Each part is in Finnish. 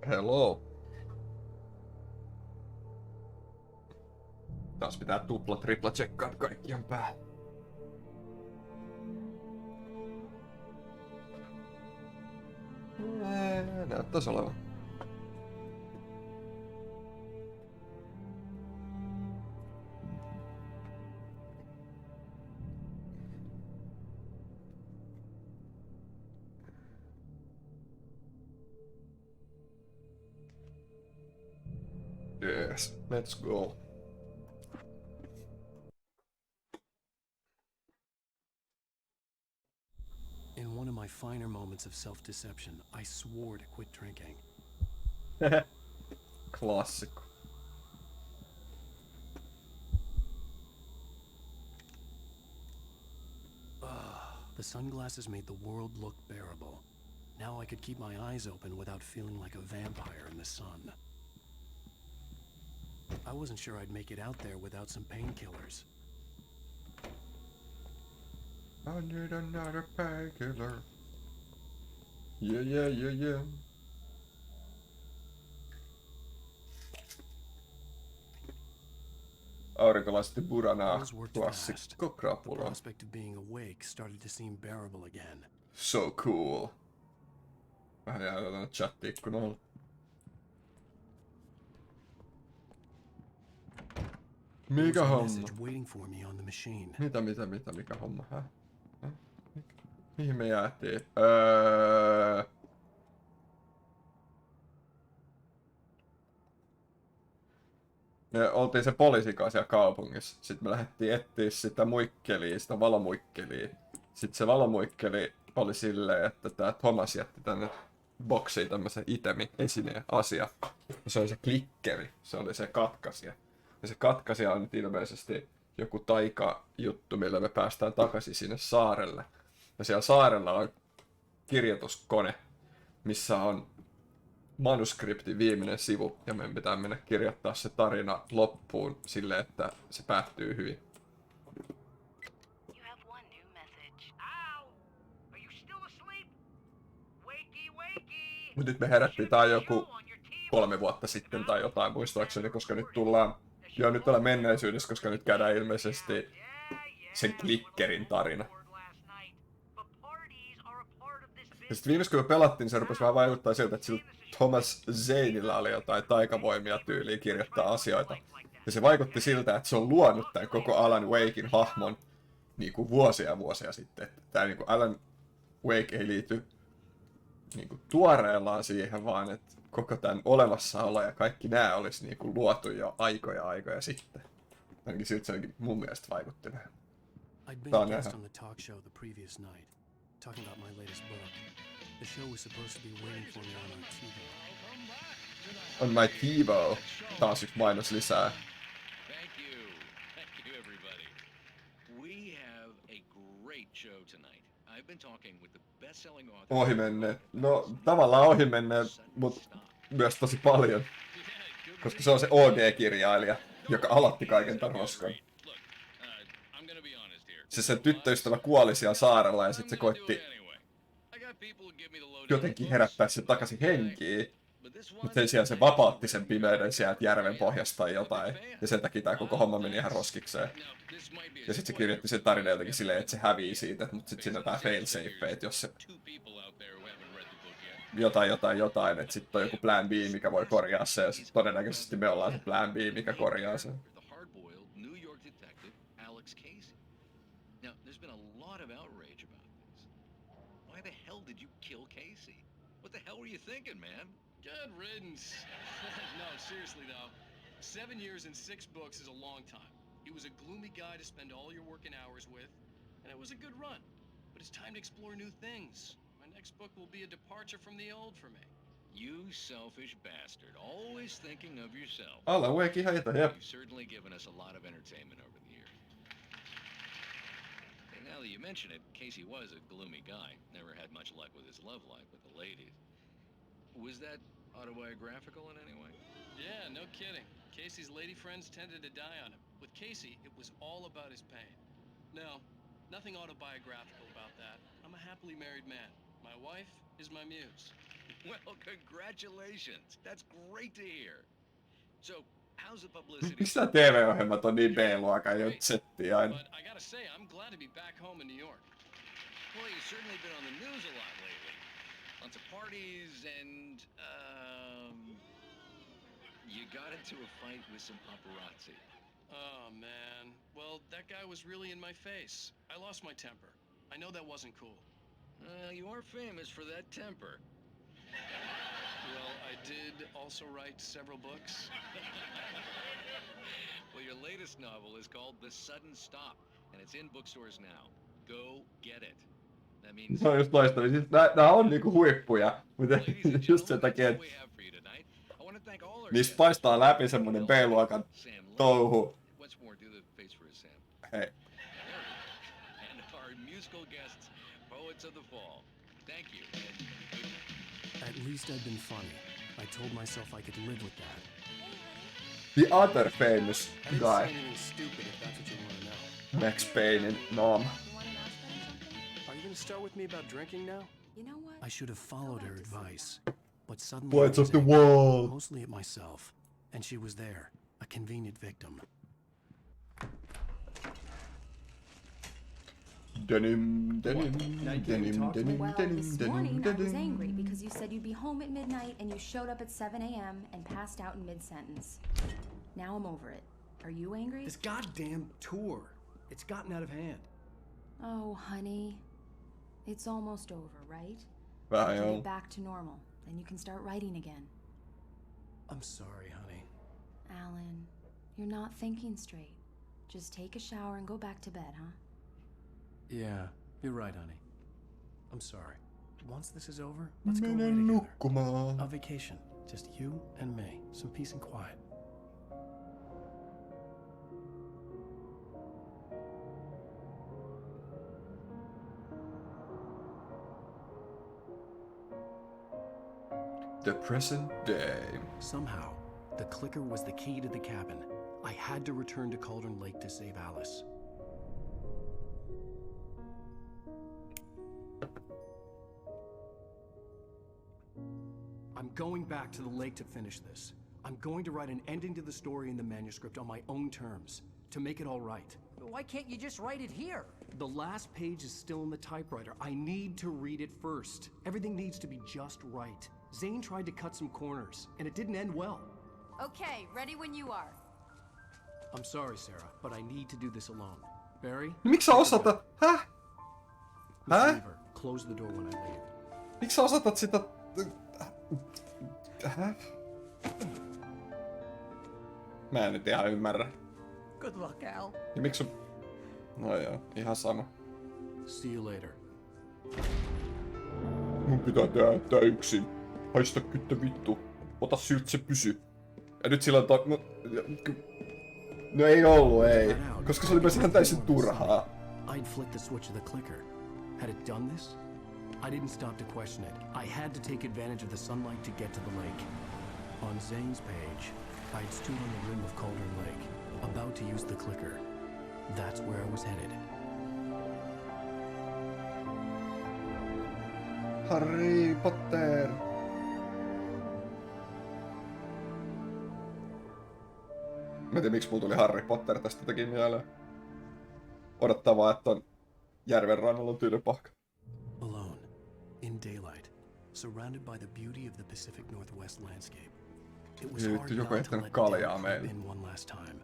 Hello. Taas pitää tripla tsekkaa, että kaikki on päällä. Näyttäis olevan. Yes, let's go. In one of my finer moments of self-deception, I swore to quit drinking. Klassikko. The sunglasses made the world look bearable. Now I could keep my eyes open without feeling like a vampire in the sun. I wasn't sure I'd make it out there without some painkillers. I need another painkiller. Yeah, yeah, yeah, yeah. Aurinkolaiset buranaa, klassikko The krapula. prospect of being awake started to seem bearable again. So cool. Vähän jää tänne chat-ikkunalla. Mikä homma? Message waiting for me on the machine. Mikä homma? Häh? Mihin me jäätiin? Me oltiin se poliisin kanssa siellä kaupungissa. Sitten me lähdettiin etsiä sitä muikkelia, sitä valomuikkelia. Sitten se valomuikkeli oli silleen, että tää Thomas jätti tänne boksiin tämmösen itemi, esineen, asia. Se oli se klikkeri, se oli se katkaisija. Ja se katkaisija on nyt ilmeisesti joku taikajuttu, millä me päästään takaisin sinne saarelle. Ja siellä saarella on kirjoituskone, missä on manuskriptin viimeinen sivu, ja meidän pitää mennä kirjoittaa se tarina loppuun silleen, että se päättyy hyvin. Mut nyt me herättiin tää joku 3 vuotta sitten tai jotain muistaakseni, koska nyt tullaan nyt ollaan menneisyydessä, koska nyt käydään ilmeisesti sen klikkerin tarina. Ja sitten viimeis kun me pelattiin, se rupesi vähän vaikuttaa siltä, että sillä Thomas Zaneillä oli jotain taikavoimia tyyliä kirjoittaa asioita. Ja se vaikutti siltä, että se on luonut tämän koko Alan Waken hahmon niinku vuosia sitten. Että tää niinku Alan Wake ei liity niinku tuoreellaan siihen, vaan että koko tämän olemassaolo ja kaikki nää olisi niinku luotu jo aikoja sitten. Ainakin siltä se mun mielestä vaikutti vähän. I'd been a guest on the talk show the previous night, talking about my latest book. The show was supposed to be waiting for me on our TV. On my TiVo. Taas yksi mainos lisää. Thank you everybody. We have a great show tonight. I've been talking with the best-selling author. Ohimenneet. No tavallaan ohimenneet, mutta myös tosi paljon. Koska se on se OG-kirjailija, joka aloitti kaiken tämän roskan. Se sen tyttöystävä kuoli siellä saarella ja sitten se koitti jotenkin herättää sen takaisin henkiin. Mutta sen sijaan se vapautti sen pimeyden sieltä järven pohjasta tai jotain. Ja sen takia tää koko homma meni ihan roskikseen. Ja sit se kirjoitti sen tarinan jotenkin silleen, että se hävii siitä, mutta sit siinä on tää failsafe, että jos se jotain, että sit on joku plan B, mikä voi korjaa se, ja sit todennäköisesti me ollaan se plan B, mikä korjaa sen. Good riddance. No, seriously though. 7 years and 6 books is a long time. He was a gloomy guy to spend all your working hours with, and it was a good run. But it's time to explore new things. My next book will be a departure from the old for me. You selfish bastard, always thinking of yourself. Alan Wake ihan jep. You've certainly given us a lot of entertainment over the years. And now that you mention it, Casey was a gloomy guy. Never had much luck with his love life with the ladies. Was that autobiographical in any way? Yeah, no kidding. Casey's lady friends tended to die on him. With Casey, it was all about his pain. No, nothing autobiographical about that. I'm a happily married man. My wife is my muse. Well, congratulations. That's great to hear. So, how's the publicity? Miksi nämä TV-ohjelmat on niin B-luokan settiä aina? But I gotta say, I'm glad to be back home in New York. Well, you've certainly been on the news a lot lately. Lots of parties and, you got into a fight with some paparazzi. Oh, man. Well, that guy was really in my face. I lost my temper. I know that wasn't cool. You are famous for that temper. Well, I did also write several books. Well, your latest novel is called The Sudden Stop, and it's in bookstores now. Go get it. That means... Se on just loistavaa. Siis nää on niinku huippuja. Mutta just sen takia, että niistä paistaa läpi semmonen B-luokan touhu. Hei. And our musical guests, poets of the fall. Thank you. At least I've been funny. I told myself I could live with that. The other famous I didn't guy. say anything stupid if that's what you want to know. Max Paynein mom. Are you going to start with me about drinking now? You know what? I should have followed her advice. But suddenly Poets I was of the angry, world. mostly at myself. And she was there, a convenient victim. Denim, denim, denim, denim, Well, denim, this denim, morning I was angry denim. because you said you'd be home at midnight and you showed up at 7 a.m. and passed out in mid-sentence. Now I'm over it. Are you angry? This goddamn tour. It's gotten out of hand. Oh, honey. It's almost over, right? Vähän Get joo. it back to normal. Then you can start writing again. I'm sorry, honey. Alan, you're not thinking straight. Just take a shower and go back to bed, huh? Yeah, you're right, honey. I'm sorry. Once this is over, let's go away Menen together. nukkumaan. A vacation. Just you and me. Some peace and quiet. The present day. Somehow, the clicker was the key to the cabin. I had to return to Cauldron Lake to save Alice. I'm going back to the lake to finish this. I'm going to write an ending to the story in the manuscript on my own terms, to make it all right. Why can't you just write it here? The last page is still in the typewriter. I need to read it first. Everything needs to be just right. Zane tried to cut some corners, and it didn't end well. Okay, ready when you are. I'm sorry, Sarah, but I need to do this alone. Barry? Miksi sä osatat? Häh? Miss Häh? Weaver, close the door when I leave. Miksi sä osatat sitä? Häh? Mä en nyt ihan ymmärrä. Good luck, Al. Ja miksi sun... No joo, ihan sama. See you later. Mun pitää tehdä tää yksin. Haista kyttä vittu. Ota siltä se pysy. Ja nyt sillä on No ei ollut, ei. Koska se oli myös ihan täysin turhaa. I'd flicked the switch of the clicker. Had it done this? I didn't stop to question it. I had to take advantage of the sunlight to get to the lake. On Zane's page, I'd stood on the rim of Cauldron Lake, about to use the clicker. That's where I was headed. Harry Potter! Mä en tiedä miksi mulla tuli Harry Potter tästä jotenkin mieleen. Odottaa vaan, että on järven rannalla on tylypahka. Alone, in daylight, surrounded by the beauty of the Pacific Northwest landscape. It was hard Joku not to heittänyt let kaljaa doubt creep meille. in one last time.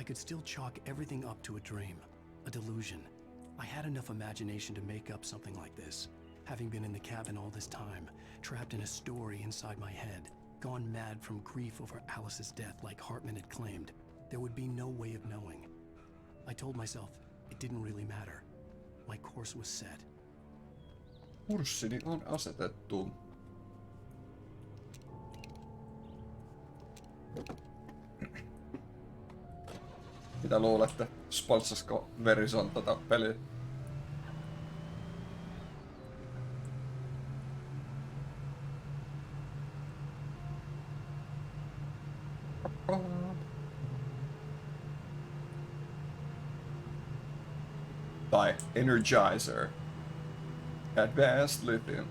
I could still chalk everything up to a dream, a delusion. I had enough imagination to make up something like this, having been in the cabin all this time, trapped in a story inside my head, gone mad from grief over Alice's death like Hartman had claimed. There would be no way of knowing. I told myself it didn't really matter. My course was set. Kurssini on asetettu. Mitä luulette? Sponssasko Verizon tota peliä? Tai Energizer. Advanced Lithium.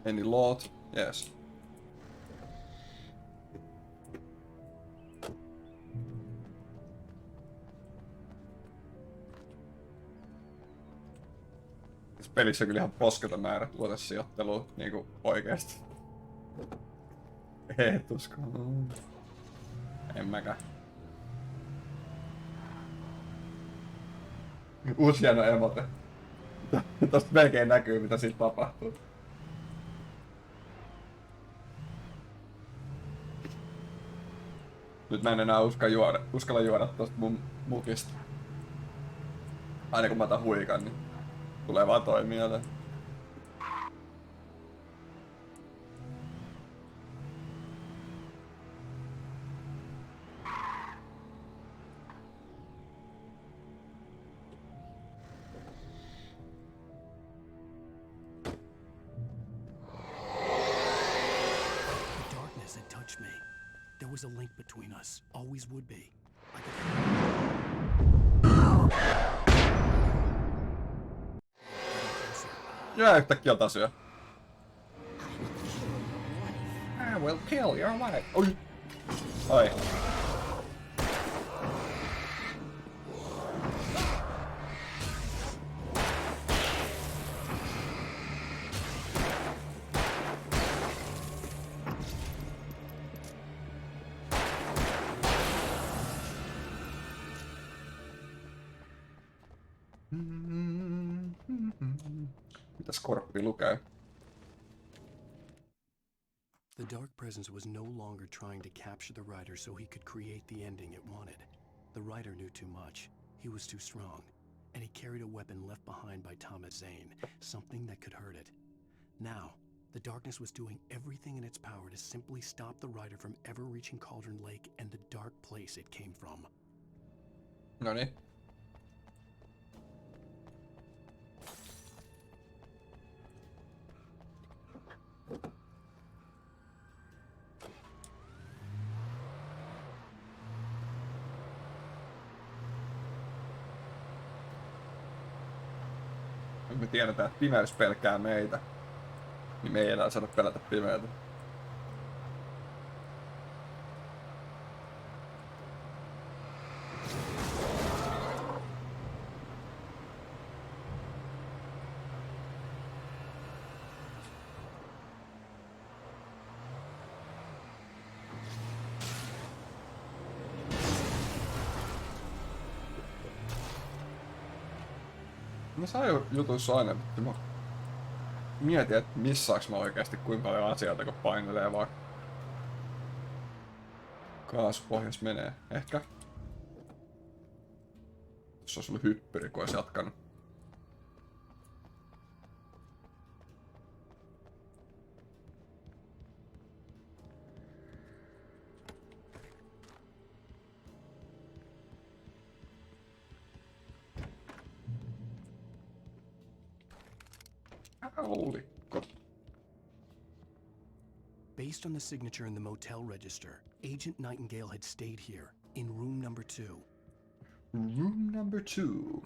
Any lot? Yes. Tässä pelissä on kyllä ihan posketa määrä tuotesijoittelua, niinku oikeesti. Eetusko. En mäkään. Uusi hieno emote. Tosta melkein näkyy mitä siitä tapahtuu. Nyt mä en enää uskalla juoda tosta mun mukista. Aina kun mä otan huikan, niin tulee vaan toi mieleen. The darkness had touched me. There was a link between us, always would be. I could Ja yhtäkkiä ota syö. I will kill your wife. Oi. Oi. Mitäs korppi lukee? The dark presence was no longer trying to capture the rider so he could create the ending it wanted. The rider knew too much. He was too strong. And he carried a weapon left behind by Thomas Zane, something that could hurt it. Now, the darkness was doing everything in its power to simply stop the rider from ever reaching Cauldron Lake and the dark place it came from. Noniin. Me tiedetään, että pimeys pelkää meitä, niin me ei enää saada pelätä pimeyttä. Mä saan jutuissa aina, että mä mietin, että missaaks mä oikeasti kuinka paljon asioita, kun painelee vaan kaasupohjas menee. Ehkä. Tuossa olisi ollut hyppyri, kun olisi jatkanut. Based Based on the signature in the motel register, Agent Nightingale had stayed here, in room number 2. Room number 2.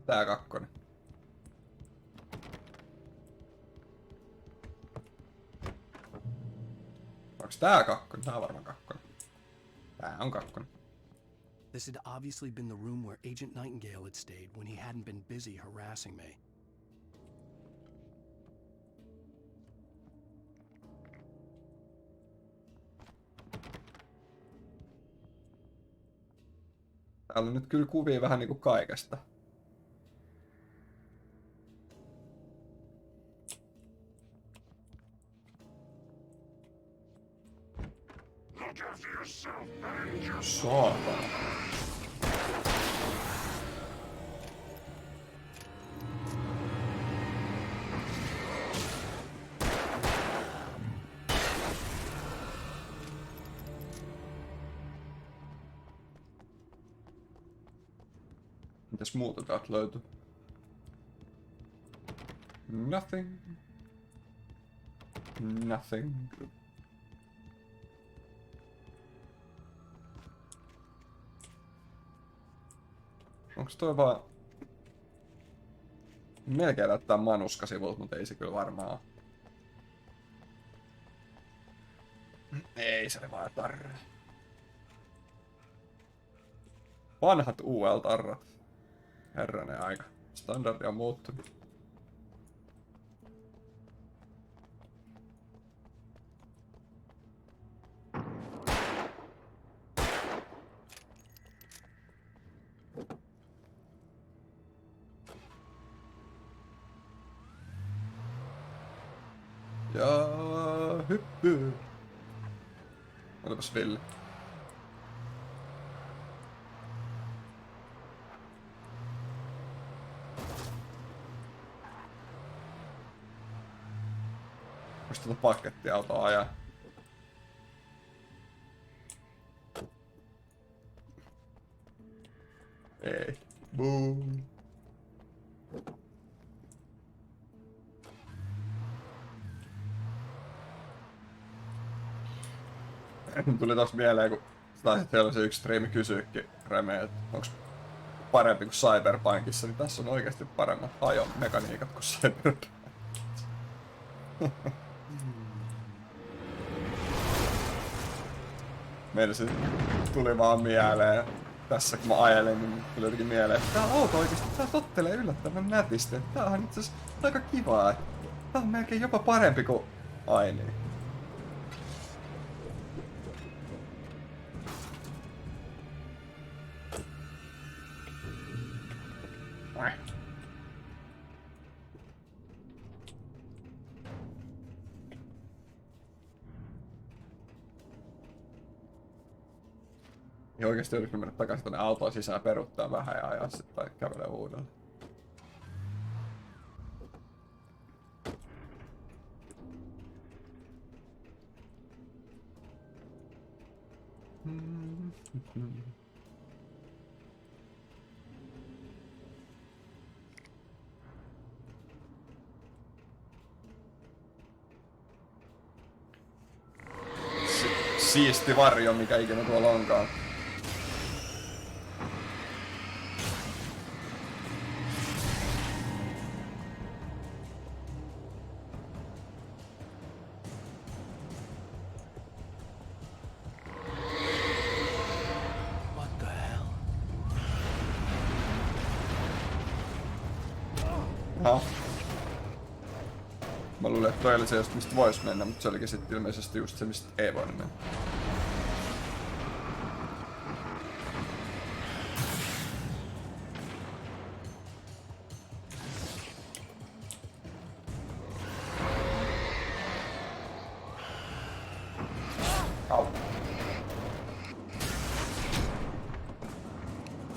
Tää kakkonen. Onks tää kakkonen? Tää on varmaan kakkonen. Tää on kakkonen. This had obviously been the room where Agent Nightingale had stayed when he hadn't been busy harassing me. Täällä on nyt kyllä kuvia vähän niinku kaikesta. Saatana. Mitäs muuta täältä löytyy? Nothing. Nothing. Onks toi vaan... Melkein näyttää manuskasivulta, mutta ei se kyllä varmaan oo. Ei, se oli vaan tarra. Vanhat UL-tarrat. Herranen aika. Standardi on muuttunut. Ja hyppy. Otapas Ville. Voisi tuota pakettiautoa ajaa. Ei. Boom. Tuli taas mieleen, kun teillä se yksi striimi kysyykin Reme, että onks parempi kuin Cyberpunkissa, niin tässä on oikeasti paremmat ajomekaniikat kuin Cyberpunk. Meillä se tuli vaan mieleen. Tässä kun mä ajelin, niin tuli jotenkin mieleen, että tää auto oikeesti tää tottelee yllättävän nätisti. Tää on itse asiassa aika kivaa. Tää on melkein jopa parempi kuin Aini. Ja oikeesti yritin mennä takaisin tonne autoon sisään, peruuttaa vähän ja ajaa sit tai kävelee uudelleen. Siisti varjo, mikä ikinä tuolla onkaan. What the hell? Aha. Mä luulin, että toi oli se just mistä vois mennä, mutta se olikin sitten ilmeisesti just se mistä ei voinut mennä. Au.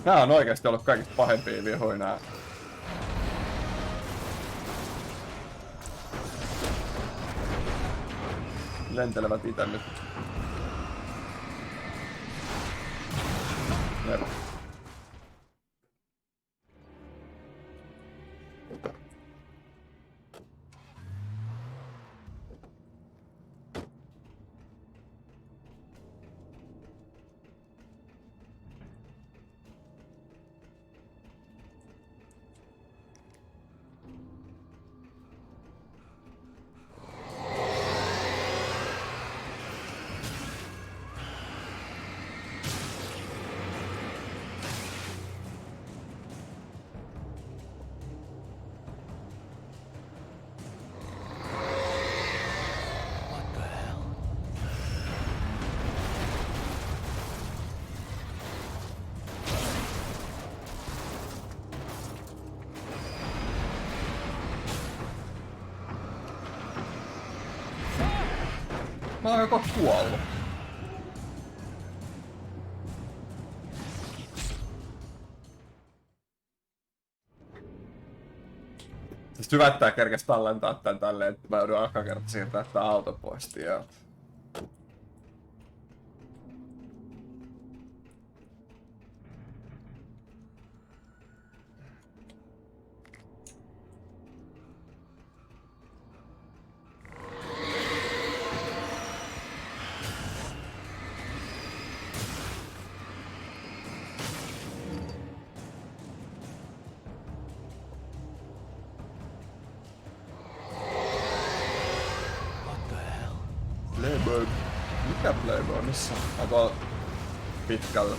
Nää on oikeesti ollut kaikista pahempia vihoja nää. lentelevät ite nyt. Jep. Mä oon joko kuollut. Siis hyvä, että tää kerkes tallentaa tän tälleen, että mä joudun alkaa kertaa siirtää tää auto pois tieltä. Playboy. Mikä Playboy? Missä? Onko pitkällä?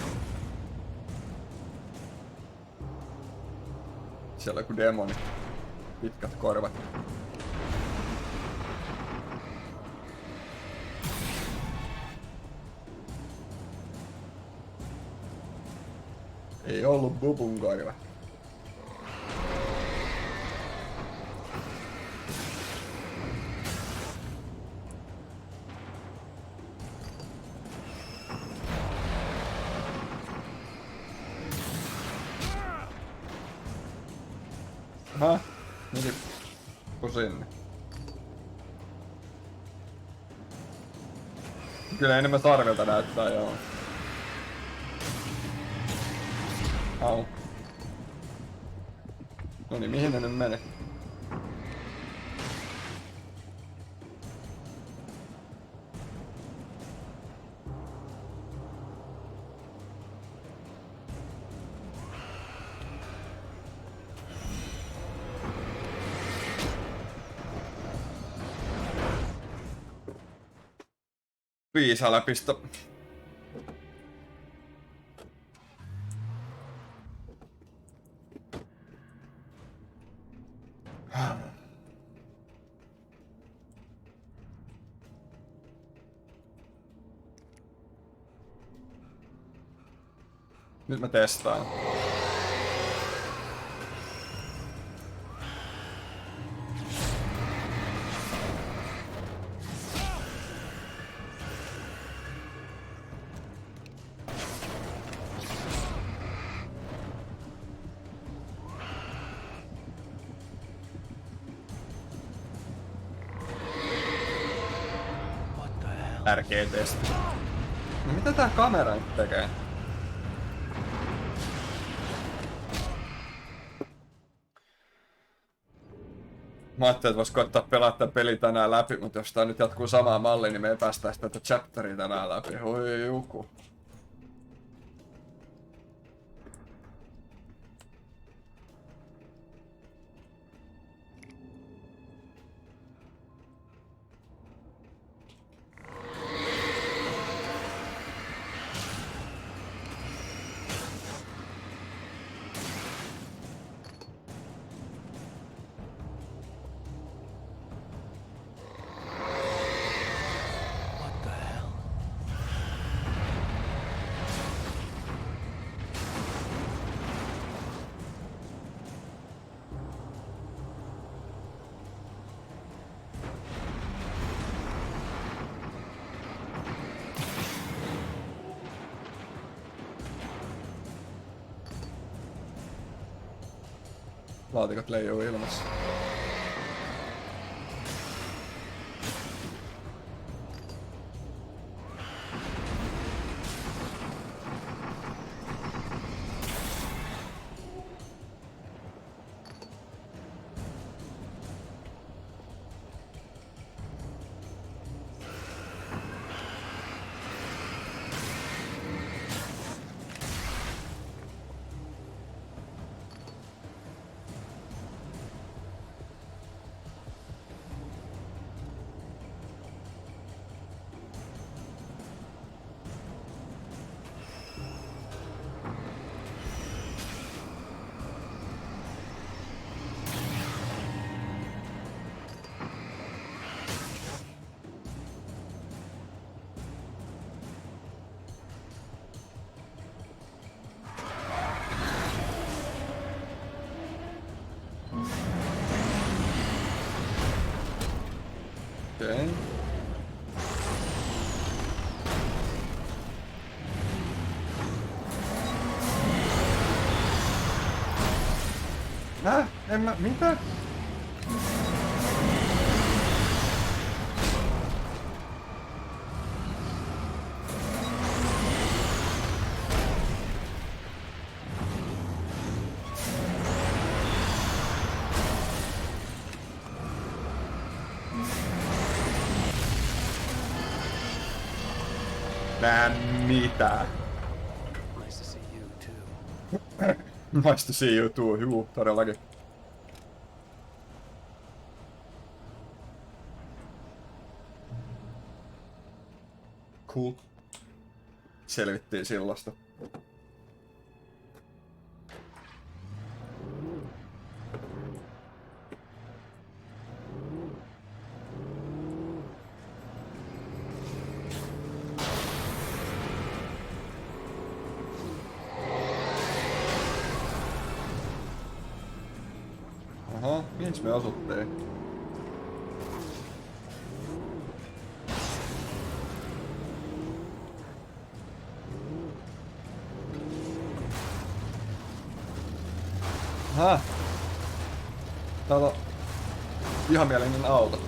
Siellä on joku demoni. Pitkät korvat. Ei ollut bubun korvat. Aha, niin sinne. Kyllä enemmän sarvelta näyttää, joo. Au. Noniin, mihin ne nyt meni? Viisa läpistä. Nyt mä testaan. Tärkeä testi. No mitä tää kamera nyt tekee? Mä ajattelin, että vois koittaa pelaa tän peli tänään läpi, mutta jos tää nyt jatkuu samaa mallia, niin me ei päästäis tätä chapteria tänään läpi. Oi juku. Laatikot leijuu ilmassa. Okei. En mä... Mitä? Mitä? Nice to see you too. Nice to see you too. Juu, todellakin. Cool. Selvittiin sillasta. Aha, mihin me asuttiin? Aha. Täällä on vihamielinen auto.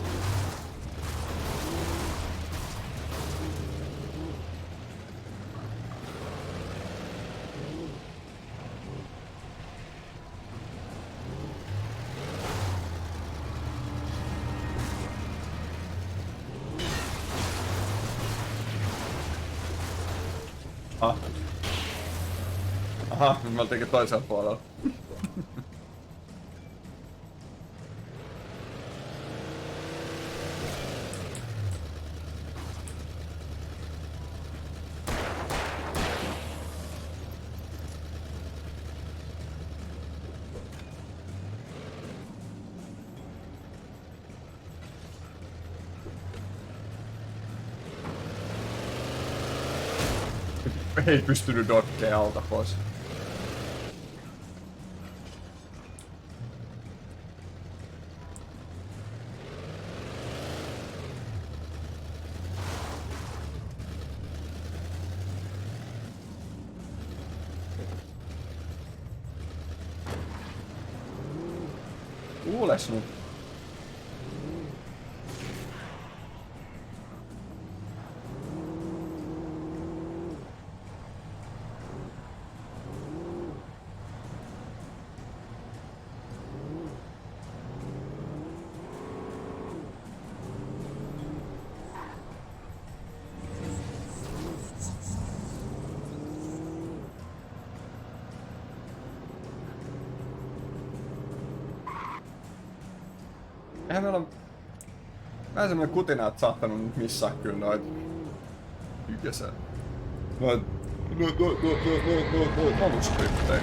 Aha, nyt me oltiinkin toisella puolella. Ei pystynyt dokkeen alta pois. Kuules nyt. Eihän meillä on vähän semmonen kutina, et saattanut nyt missaa kyllä noit noit manuskripteja.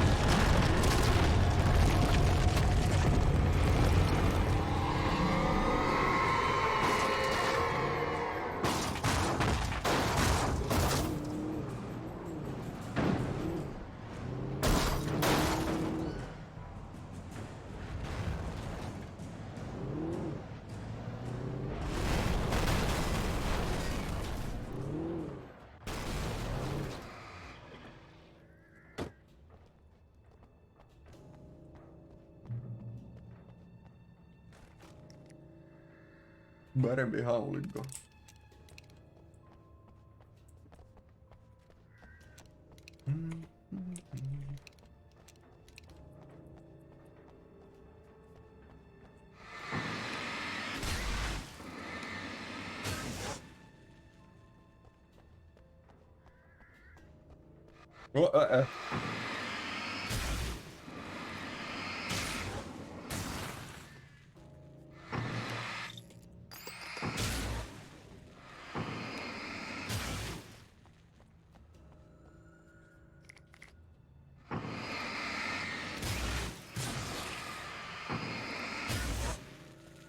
Parempi haulikko.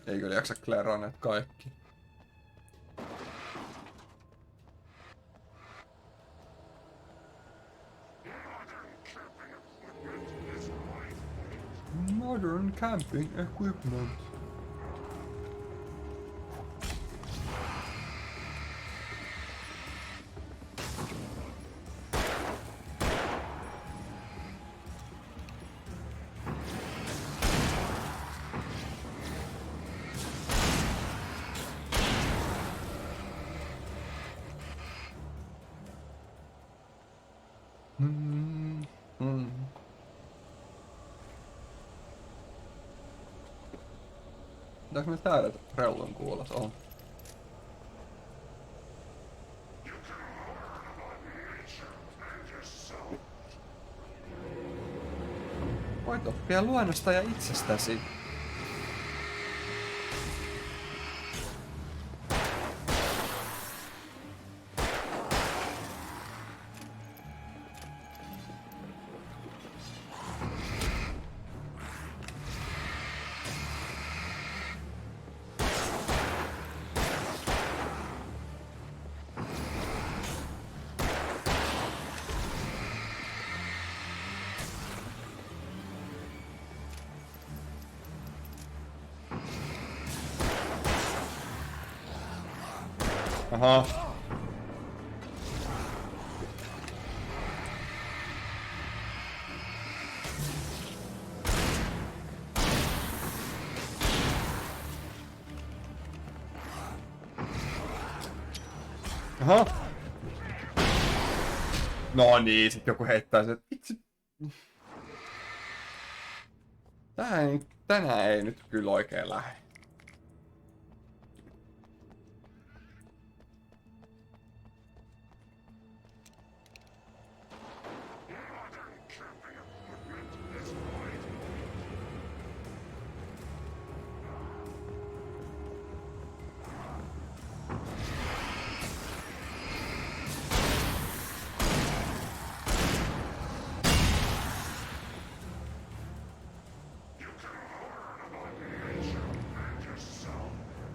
Ei kyllä jaksa kleeraa näitä kaikki. Modern camping equipment. Pitääkö me täydet rellun kuulat? On. Voit oppia luonnosta ja itsestäsi. Aha. Aha. No niin, sit joku heittää sen. Itse... Tänään ei nyt kyllä oikein lähde.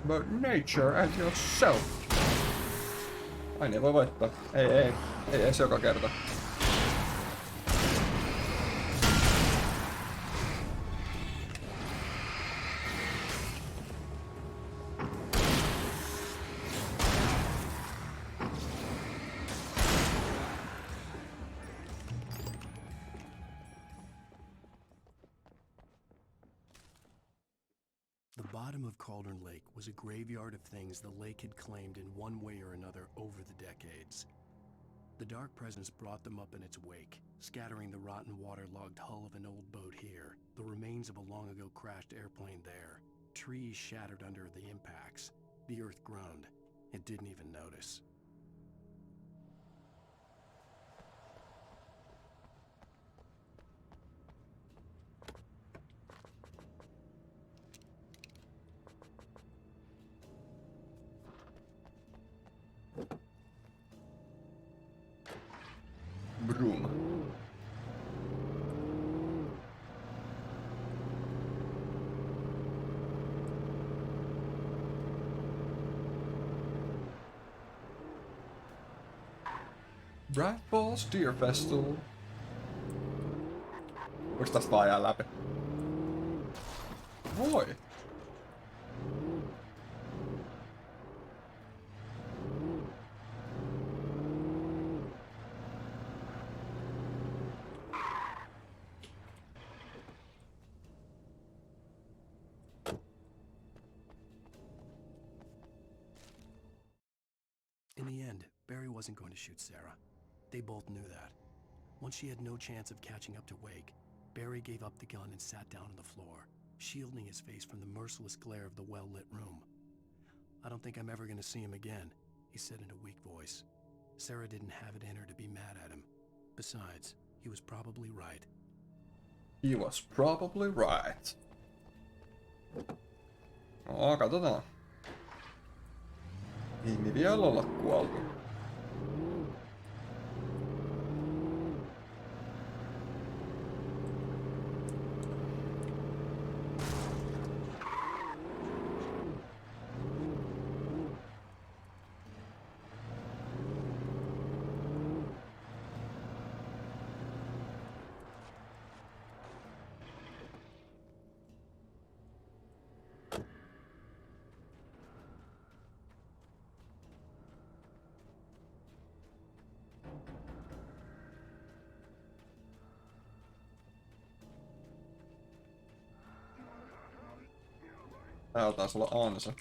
About nature and yourself. Ai niin, voi voittaa. Ei edes joka kerta. The bottom of Cauldron Lake was a graveyard of things the lake had claimed in one way or another over the decades. The dark presence brought them up in its wake, scattering the rotten waterlogged hull of an old boat here, the remains of a long-ago crashed airplane there, trees shattered under the impacts. The earth groaned. It didn't even notice. Broom. Bright Falls Deer Festival. Voiko tästä vaan jää läpi? Voi! In the end, Barry wasn't going to shoot Sarah. They both knew that. Once she had no chance of catching up to Wake, Barry gave up the gun and sat down on the floor, shielding his face from the merciless glare of the well-lit room. "I don't think I'm ever going to see him again," he said in a weak voice. Sarah didn't have it in her to be mad at him. Besides, he was probably right. He was probably right. No, katsotaan. Ei me vielä olla kuoltu. Täällä taisi olla ansa.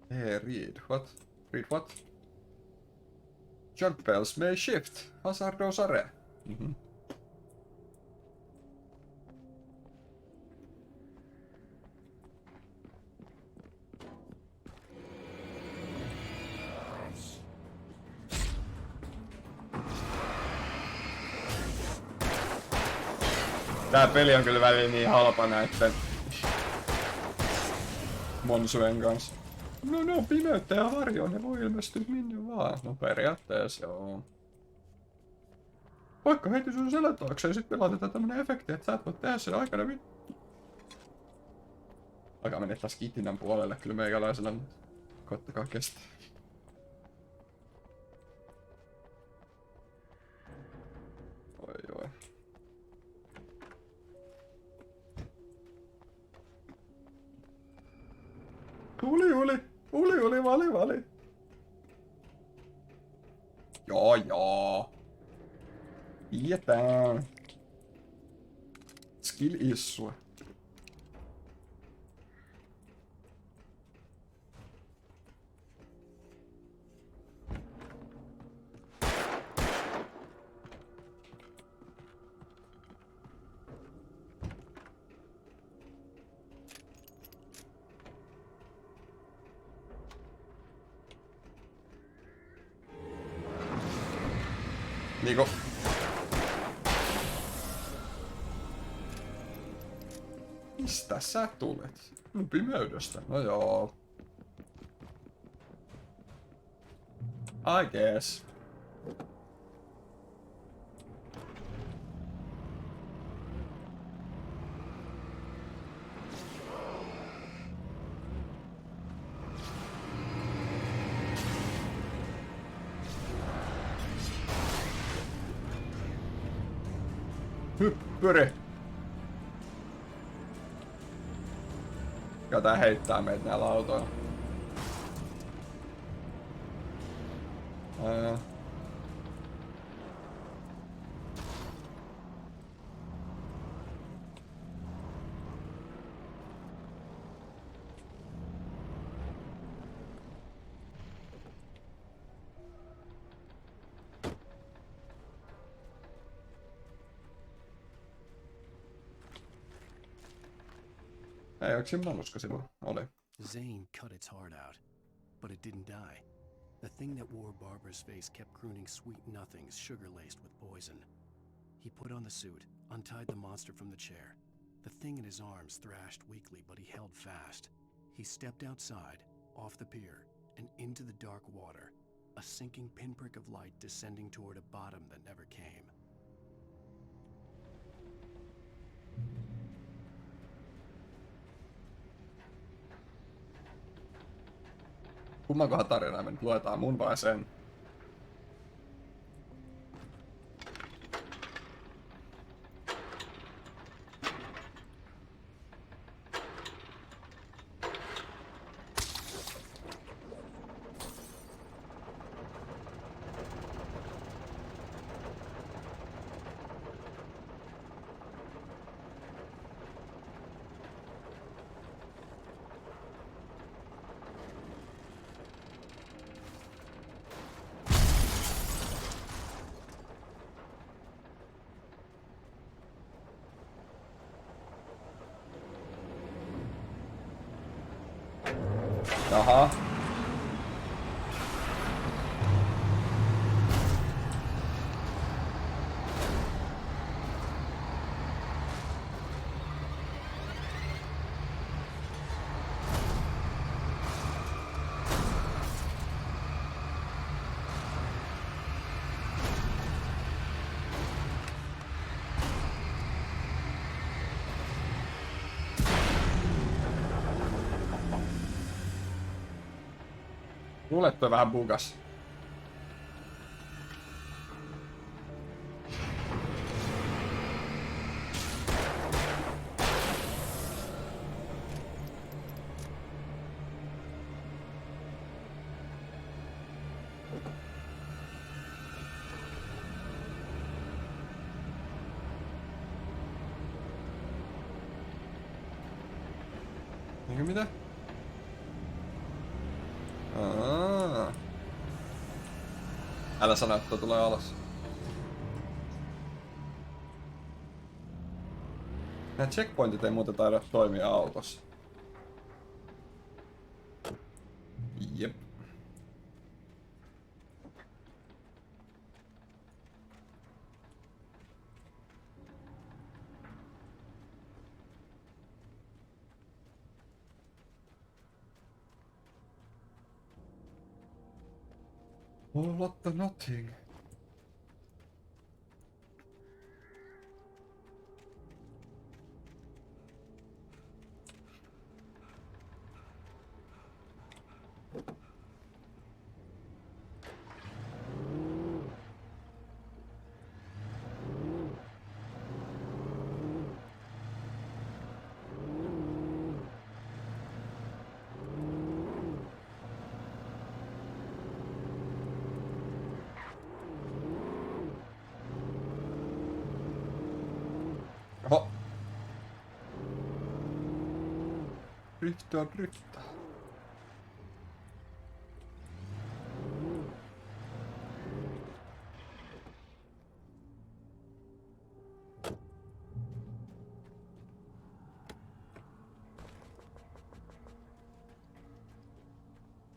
Hey, read. What? Read what? Junk bells may shift. Hazardos are. Tää peli on kyllä välillä niin halpa näitten monsujen kanssa. No, pimeyttä ja varjo, ne voi ilmestyä minne vaan. No periaatteessa joo. Vaikka heiti sun selän taakse ja sit pelautetaan tämmönen efekti, että sä et voi tehdä sen aikana Aika mennä taas kitinän puolelle kyllä meikäläisellä, mutta koittakaa kestää. Oi. Uli, vali. Joo. Tiedetään. Skill issue. Niinku... Mistä sä tulet? No pimeydestä. No joo. I guess. Hyppyri! Joka heittää meitä näillä autoilla. Ei, onko siinä manuska sinulla? Oli. Zane cut its heart out, but it didn't die. The thing that wore Barbara's face kept crooning sweet nothings sugar-laced with poison. He put on the suit, untied the monster from the chair. The thing in his arms thrashed weakly, but he held fast. He stepped outside, off the pier, and into the dark water, a sinking pinprick of light descending toward a bottom that never came. Kummankohan tarinaa me nyt luetaan, mun vai sen? Jaha. Luulen, että toi vähän bugas. Eikö mitä? Aa. Älä sano, että tulee alas. Nämä checkpointit ei muuten taida toimia autossa. Jep. What the nothing? Oho. Driftaa.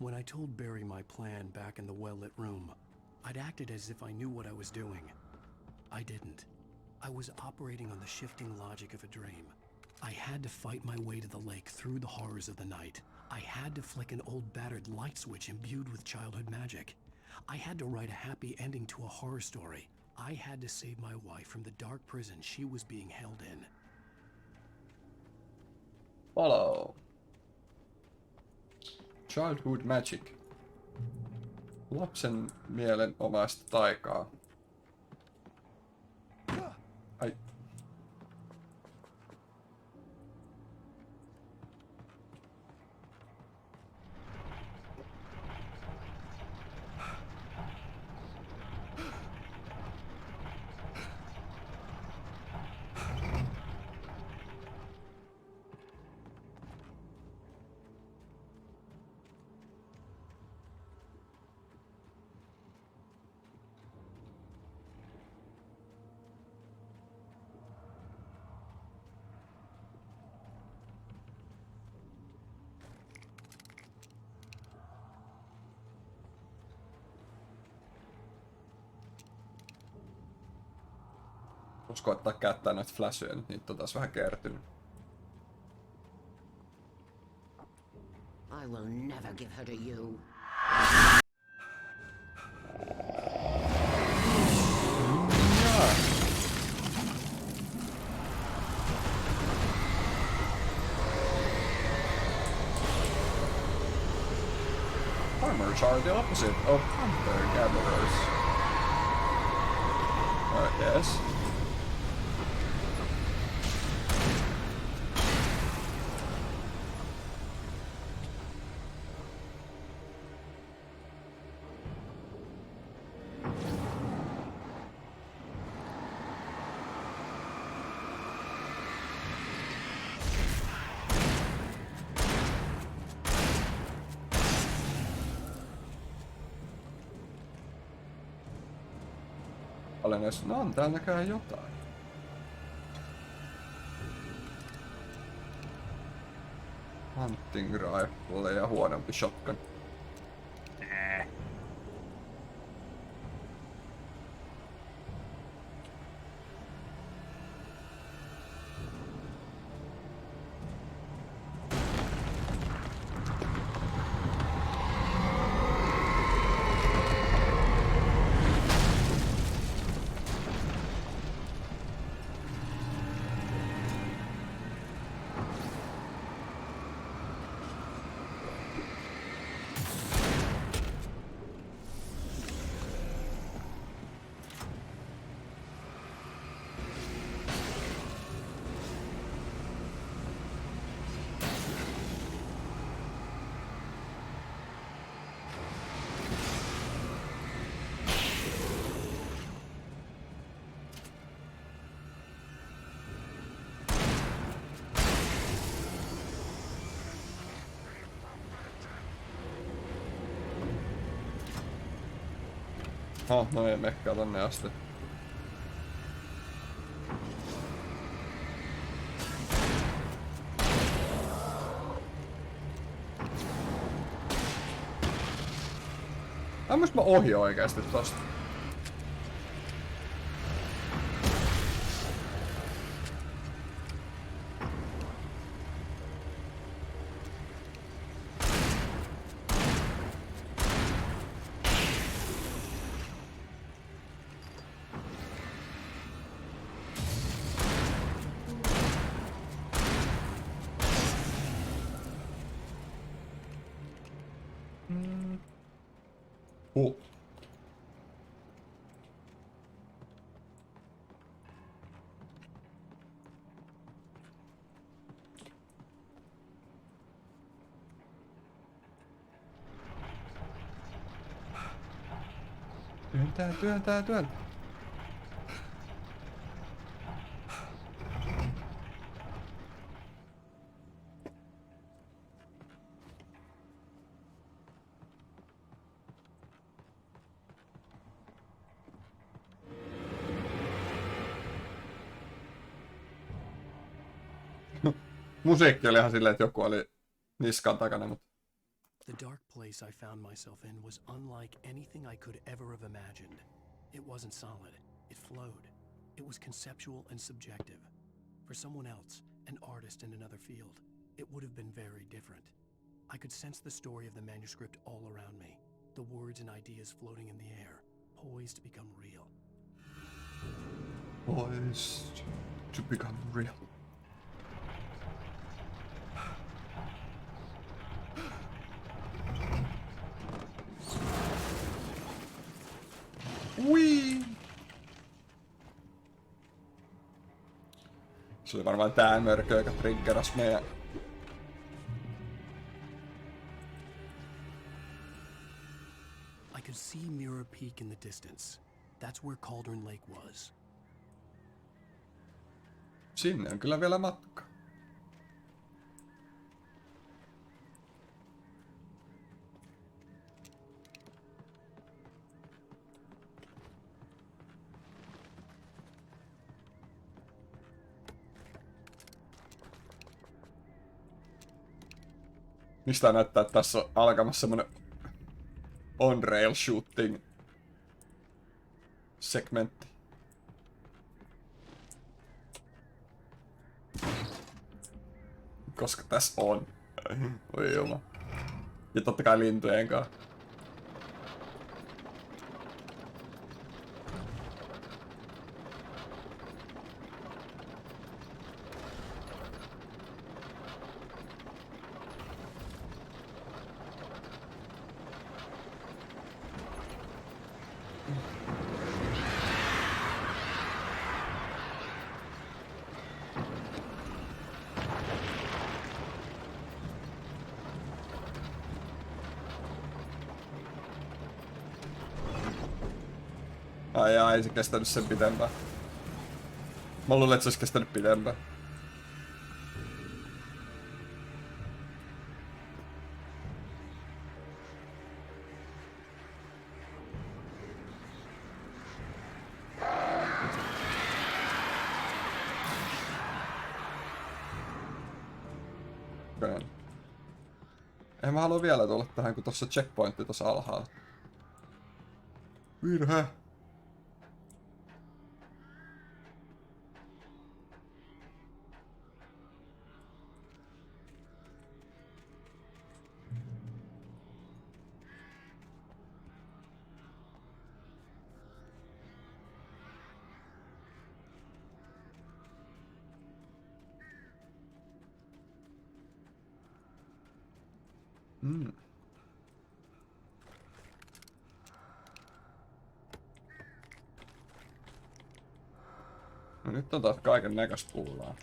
When I told Barry my plan back in the well-lit room, I'd acted as if I knew what I was doing. I didn't. I was operating on the shifting logic of a dream. I had to fight my way to the lake through the horrors of the night. I had to flick an old battered light switch imbued with childhood magic. I had to write a happy ending to a horror story. I had to save my wife from the dark prison she was being held in. Follow. Childhood magic. Lapsen mielen omaista taikaa. Ai. Vois koittaa käyttää noita flashyja, nyt niitä on taas vähän kertynyt. I will never give her to you. Farmers are the opposite of hunter-gatherers. Yes. Olen edes, no on täällä näköjään jotain. Hunting rifle ja huonompi shotgun. No ei mekkaa tonne asti. Ammuinko mä ohi oikeesti tosta? Työntää. Musiikki oli ihan silleen, että joku oli niskan takana, mutta... The dark place I found myself in was unlike anything I could ever have imagined. It wasn't solid. It flowed. It was conceptual and subjective. For someone else, an artist in another field, it would have been very different. I could sense the story of the manuscript all around me, the words and ideas floating in the air, poised to become real. Poised to become real. Wii. Se oli varmaan tää mörkö, joka triggeras meidän... I could see Mirror Peak in the distance. That's where Cauldron Lake was. Sinne on kyllä vielä matka. Mistä näyttää, että tässä on alkamassa semmonen on-rail shooting segmentti. Koska tässä on. Oi juma. Ja totta kai lintujen kanssa. Ai ei se kestänyt sen pitempään. Mä luulen, että se olisi kestänyt pitempään. Okay. Ei mä halua vielä tulla tähän, kun tossa checkpointti tossa alhaalla. Virhe! No nyt on taas kaiken näköistä pullaa.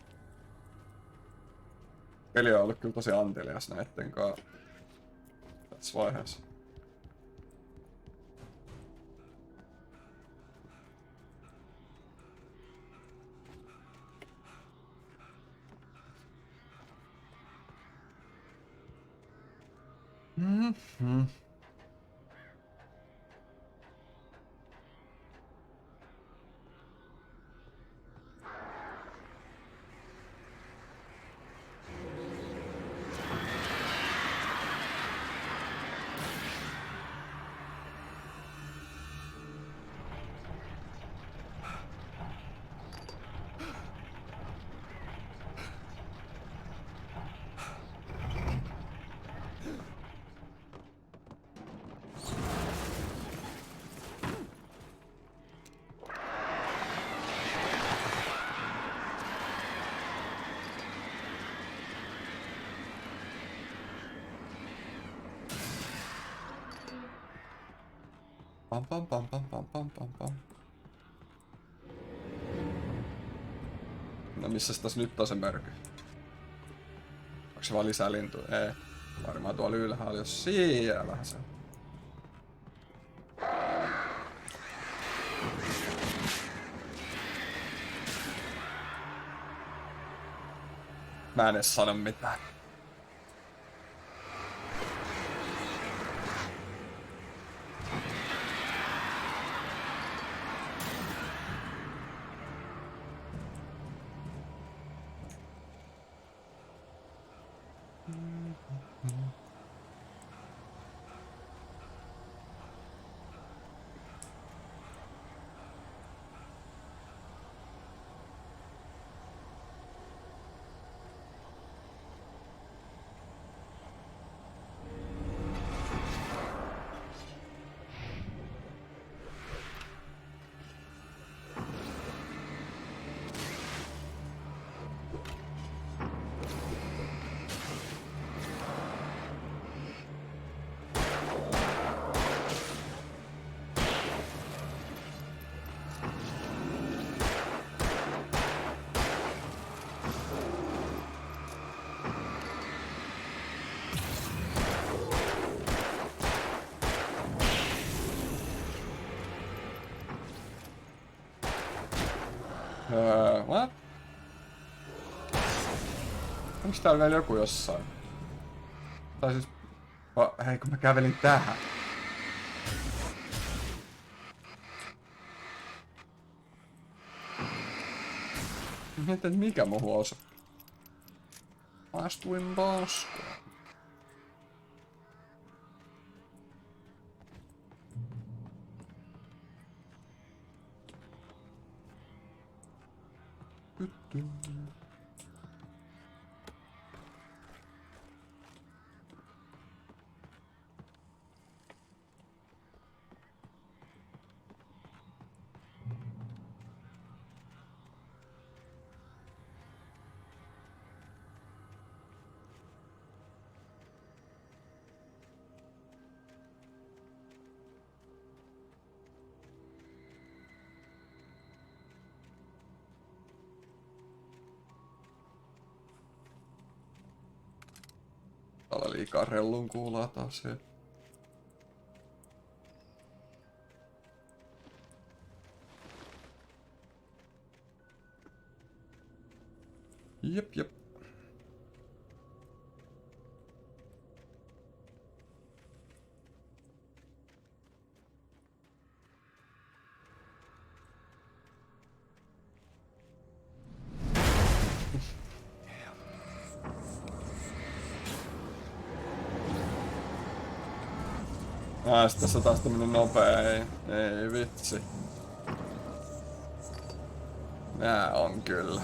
Peli on ollut kyllä tosi antelias näitten kanssa tässä vaiheessa. Pam pam pam pam pam pam pam pam. No missäs tässä nyt on se mörky? Onko se vaan lisää lintuja? Ei. Varmaan tuolla ylhäällä, jos siellähän se on. Mä en edes sano mitään. What? Onks täällä vielä joku jossain? Tai siis... hei, kun mä kävelin tähän. Mietin, mikä muuhun osa? Mä astuin paskaan. Täällä liikaa rellun kuulaa taas se. Jep, jep. Sit tässä on taas tämmönen nopea, ei vitsi. Nää on kyllä.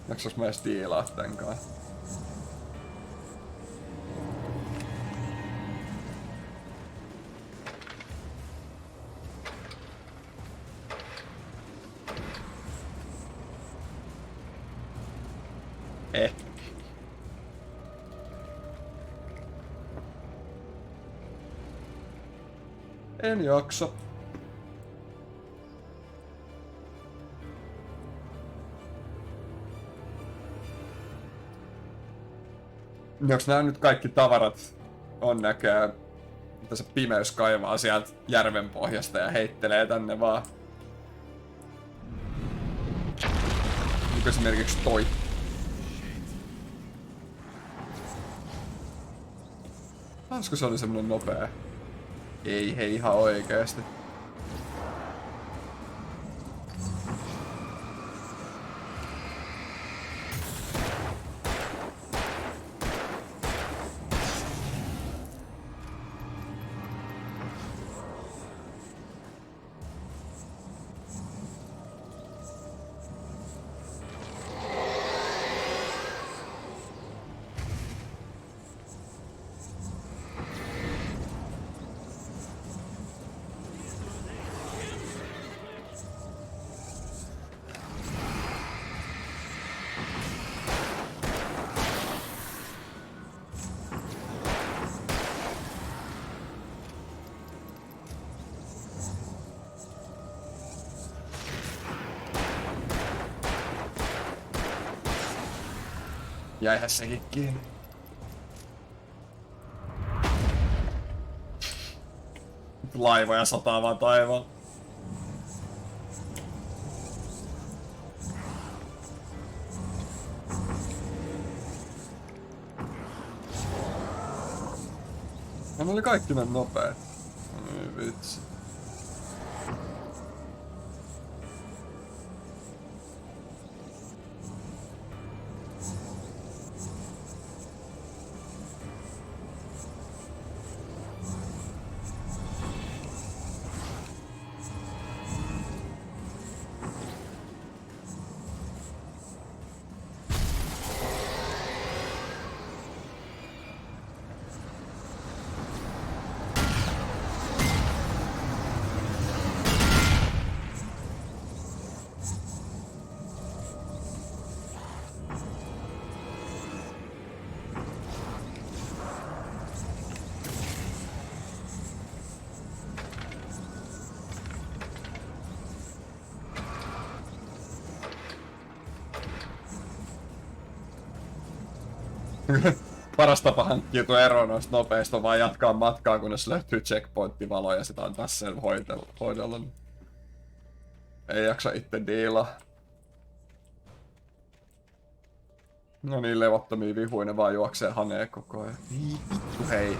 Jaksas mä edes diilaa tän kanssa? En jaksa. Onks nää nyt kaikki tavarat on näköjään, mitä se pimeys kaivaa sieltä järven pohjasta ja heittelee tänne vaan? Onko esimerkiksi toi? Olisiko se oli semmonen nopea? Ei hei ihan oikeesti. Jäihän sekin kiinni. Laivoja sataa vaan taivaalla. Ne oli kaikki näin nopeet. Ai vitsi. Paras tapa hankkiutua eroon noista nopeista on vaan jatkaa matkaa, kunnes löytyy checkpointti-valo ja sitä antaa sen hoidella. Ei jaksa itse diilaa. No niin, levottomia vihuja, ne vaan juoksee haneen koko ajan. Vittu hei.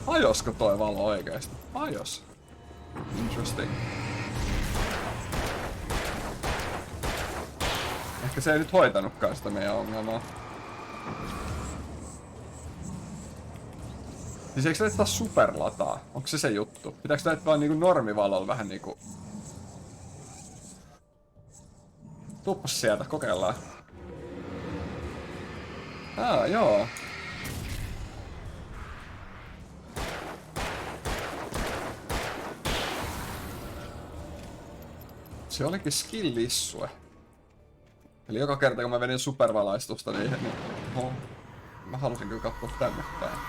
Hajosko toi valo oikeesti? Hajos. Interesting. Ehkä se ei nyt hoitanutkaan sitä meidän ongelmaa. Siis eikö näitä taas superlataa? Onko se juttu? Pitääkö näitä vaan niinku normivalolla vähän niinku... Tuuppas sieltä, kokeillaan. Joo. Se olikin skill-issue. Eli joka kerta kun mä vedin supervalaistusta niin mä halusin kyllä katsoa tänne päin.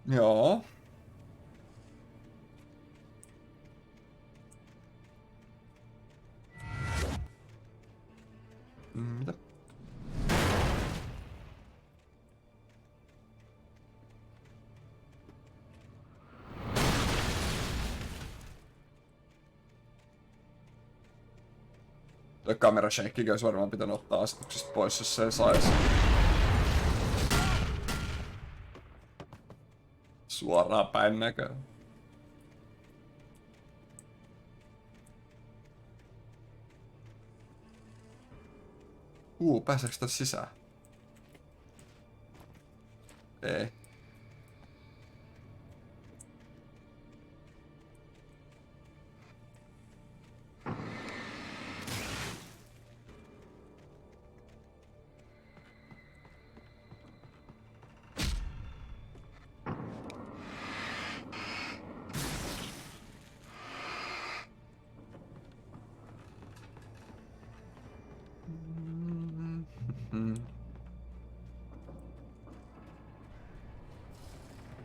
Joo. Mitä? Toi kamera shakekin olisi varmaan pitänyt ottaa asetuksesta pois, jos se ei saisi. Suoraan päin näköön. Pääseekö tästä sisään? Ei.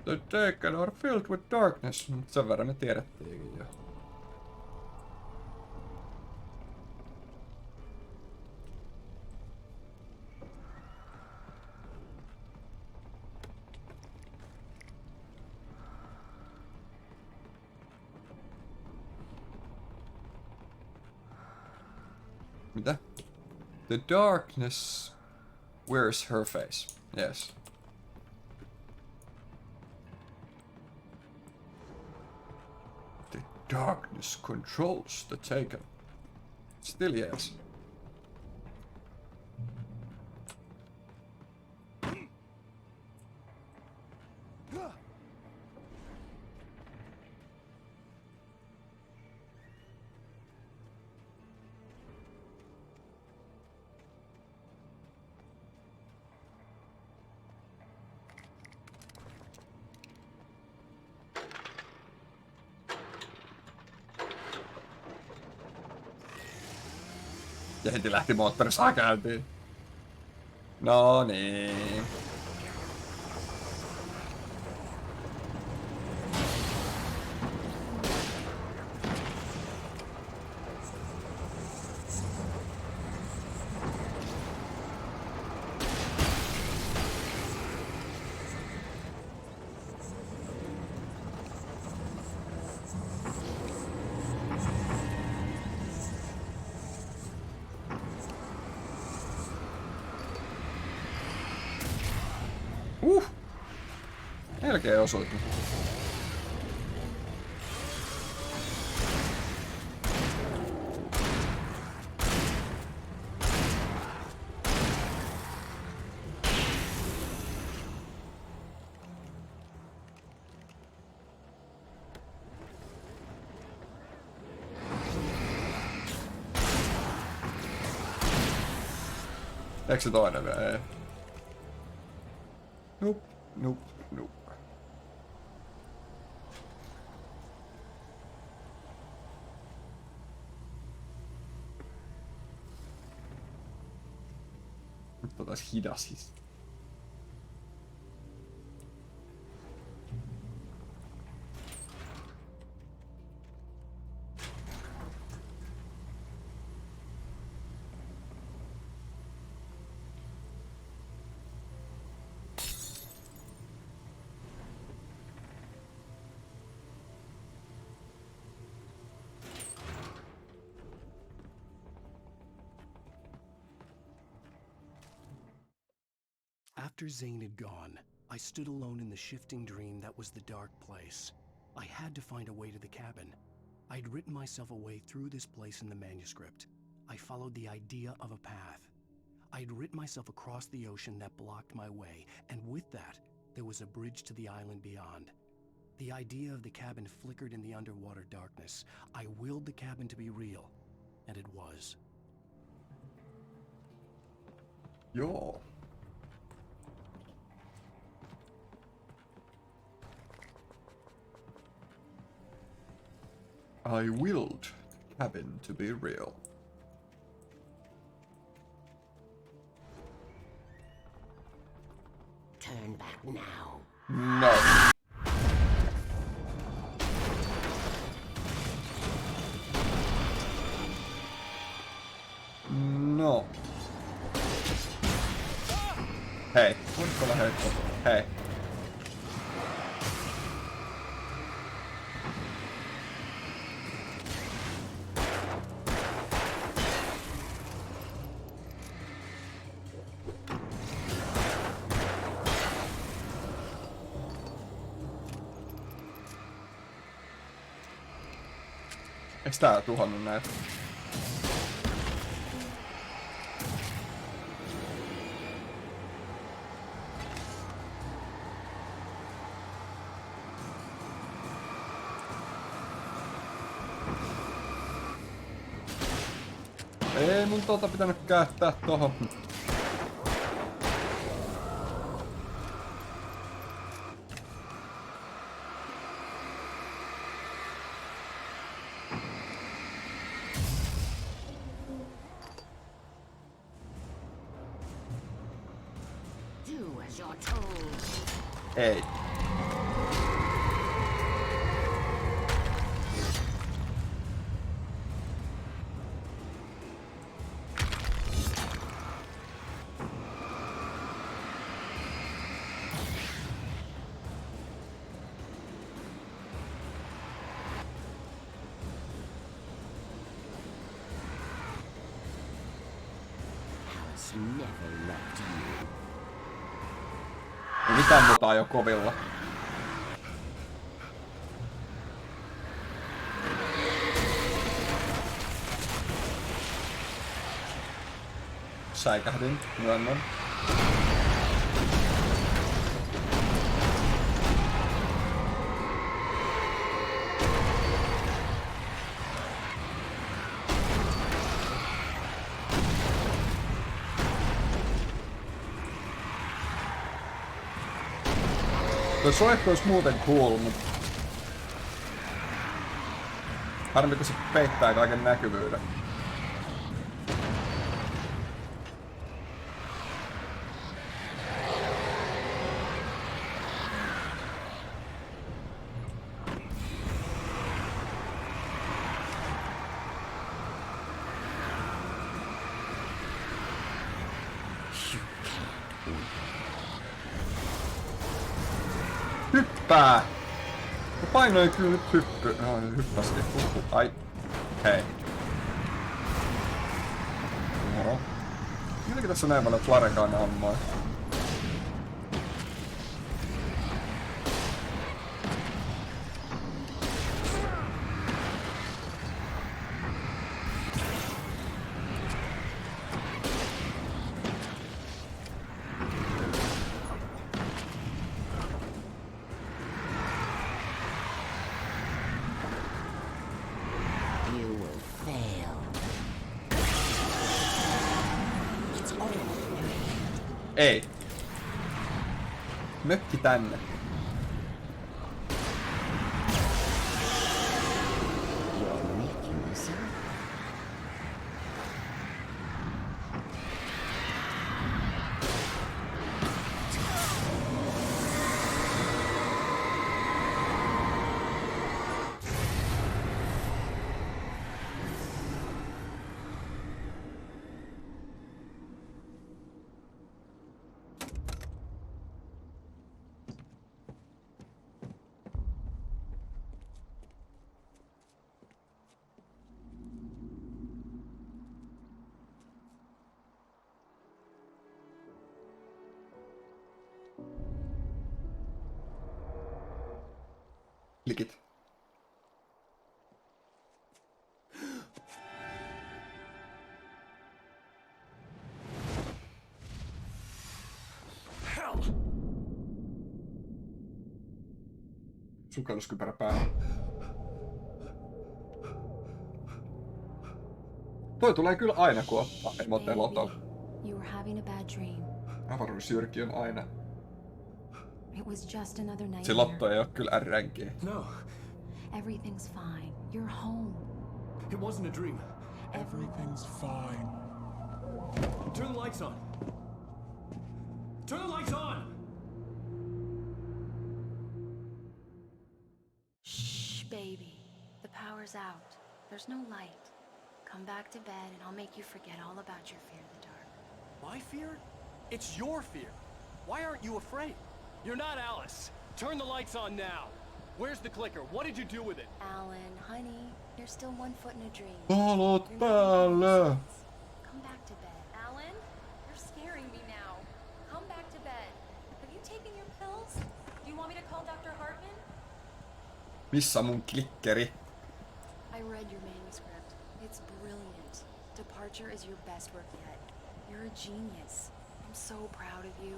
The taken are filled with darkness. Sen verran me tiedettiinkin jo. Mitä? The darkness wears her face. Yes. The darkness controls the taken. Still yes. Ja heti lähti moottorissa käyntiin. No niin. Melkein osuit. Eikö se toinen vielä? Ei. Nup. Nyt on taas hidas. After Zane had gone, I stood alone in the shifting dream that was the dark place. I had to find a way to the cabin. I'd written myself a way through this place in the manuscript. I followed the idea of a path. I'd written myself across the ocean that blocked my way, and with that, there was a bridge to the island beyond. The idea of the cabin flickered in the underwater darkness. I willed the cabin to be real, and it was. Joo. I willed the cabin to be real. Turn back now. No. No. Hei, voitko olla heitto? Hei. Eiks tää tuhannut näitä? Ei mun pitänyt käyttää tohon. Do as you're told. Ei. Alice never loved you. Mitä muuta jo kovilla? Säikähdin, myönnän. Toi soihtu olisi muuten cool, mut harmi kun se peittää kaiken näkyvyyden. hyppää! Mä painoin kyllä nyt No, hyppäskin. Ai. Hei. Moro. Minäkin tässä on näin paljon Flarekaan ammoja. You will fail. It's all in your hand. Ei. Mökki tänne. You're making this up. Klikit. Sukelluskypärä päällä. Toi tulee kyllä aina, kun ottaa emote lotolla. You were having a bad dream. Avaruusjyrki on aina. It was just another nightmare. Se lotto ei oo kyllä RNG. No, Everything's fine. You're home. it wasn't a dream. Everything's fine. Turn the lights on. Turn the lights on! Shh, baby. The power's out. There's no light. Come back to bed and I'll make you forget all about your fear of the dark. My fear? It's your fear. Why aren't you afraid? You're not Alice. Turn the lights on now. Where's the clicker? What did you do with it? Alan, honey, you're still 1 foot in a dream. Valot You're not päälle! making sense. Come back to bed. Alan, you're scaring me now. Come back to bed. Have you taken your pills? Do you want me to call Dr. Hartman? Missä on mun klikkeri? I read your manuscript. It's brilliant. Departure is your best work yet. You're a genius. I'm so proud of you.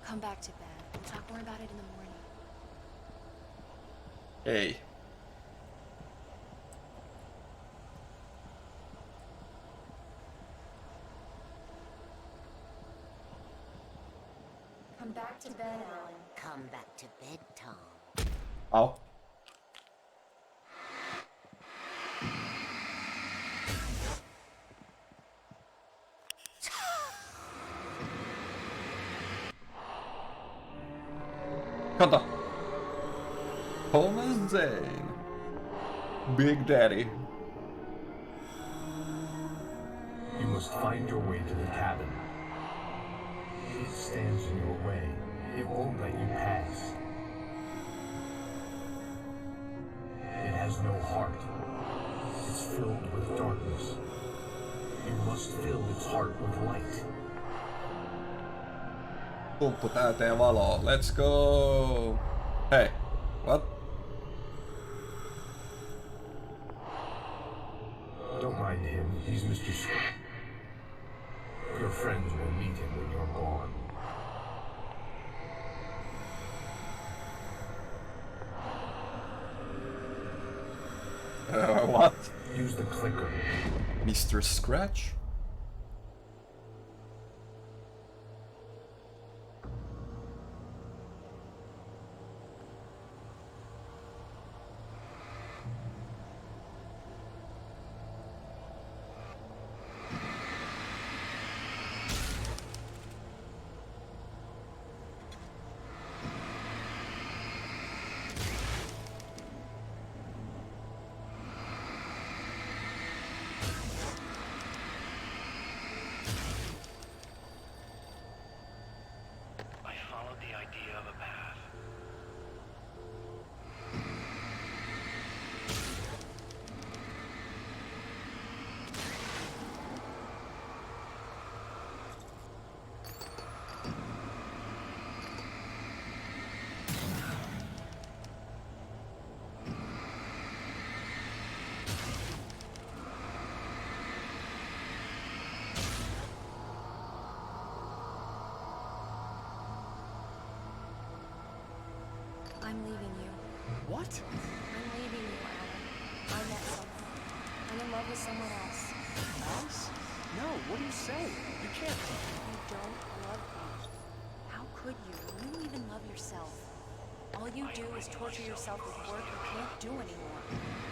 Come back to bed. We'll talk more about it in the morning. Ei. Come back to bed, Alan. Come back to bed, Tom. Au. Kato. Thomas Zane. Big Daddy. You must find your way to the cabin. It stands in your way. It won't let you pass. It has no heart. It's filled with darkness. You must fill its heart with light. Pumppu täyteen valoa. Let's go! Hei. What? Don't mind him. He's Mr. Your friends will meet him when you're gone. What? Use the clicker. Mr. Scratch? I'm leaving you. What? I'm leaving you, Alan. I met someone. I'm in love with someone else. Alice? No, what are you saying? You can't. You don't love me. How could you? You don't even love yourself. All you do is torture yourself with work you can't do anymore.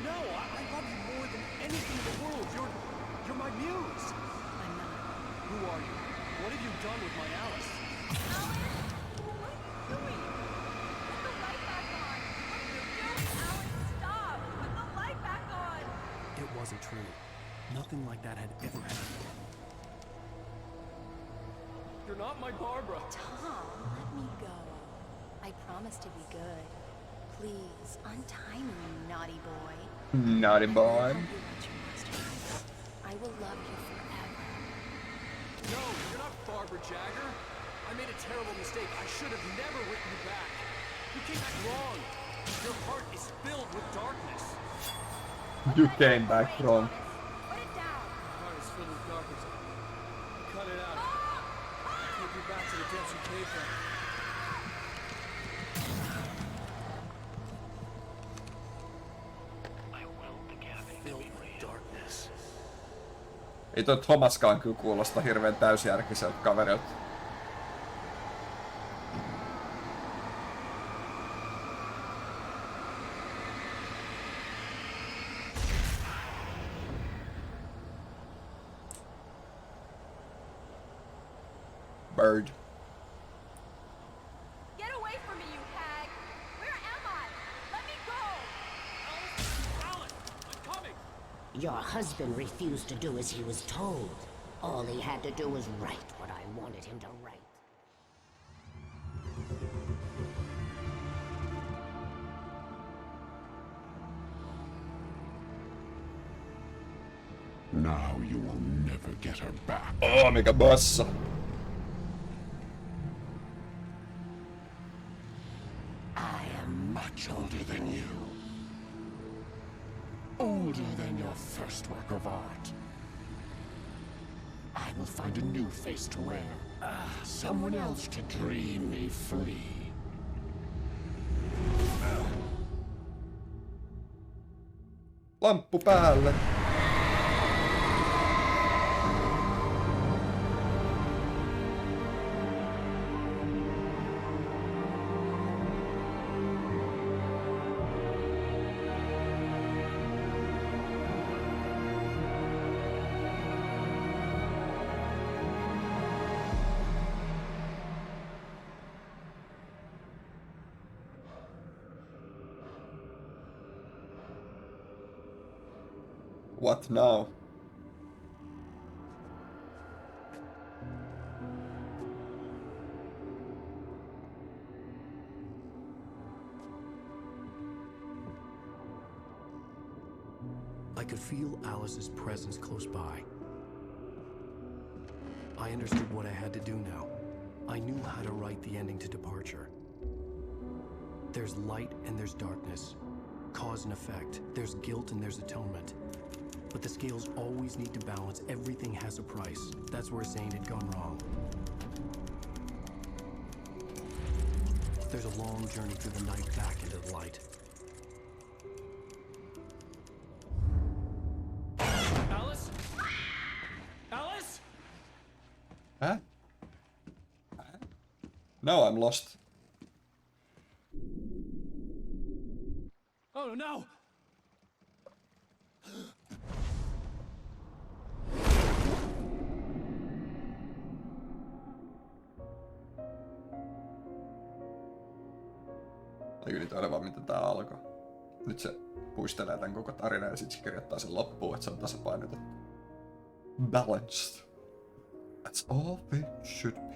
No, I love you more than anything in the world. You're my muse. I'm not. Who are you? What have you done with my Alice? Alan? What are you doing? Put the light back on! What are you doing, Alan? Stop! Put the light back on! It wasn't true. Nothing like that had ever happened. You're not my Barbara. Tom, let me go. I promise to be good. Please, untie me, you naughty boy. Naughty boy. I will help you reach your masterpiece. I will love you forever. No, you're not Barbara Jagger. I made a terrible mistake. I should have never written you back. You came back wrong. Your heart is filled with darkness. You came back wrong. Put it down! My heart is filled with darkness. Cut it out. Take you back to the depths you came from. Filled with darkness. Ei toi Thomaskaan kyllä kuulosta hirveän täysjärkiseltä kaverilta. Bird. Get away from me, you hag! Where am I? Let me go! Alan, I'm coming. Your husband refused to do as he was told. All he had to do was write what I wanted him to write. Now you will never get her back. Oh, mikä bossa. I am much older than you. Older than your first work of art. I will find a new face to wear. Someone else to dream me free. Lamppu päälle. What now? I could feel Alice's presence close by. I understood what I had to do now. I knew how to write the ending to Departure. There's light and there's darkness. Cause and effect. There's guilt and there's atonement. But the scales always need to balance. Everything has a price. That's where Zane had gone wrong. There's a long journey through the night back into the light. Alice? Alice? Huh? No, I'm lost. Oh no! Eikö niitä ole vaan miten tää alkoi? Nyt se puistelee tän koko tarinan ja sit se kirjoittaa sen loppuun, että se on tasapainotettu. Balanced. That's all it should be.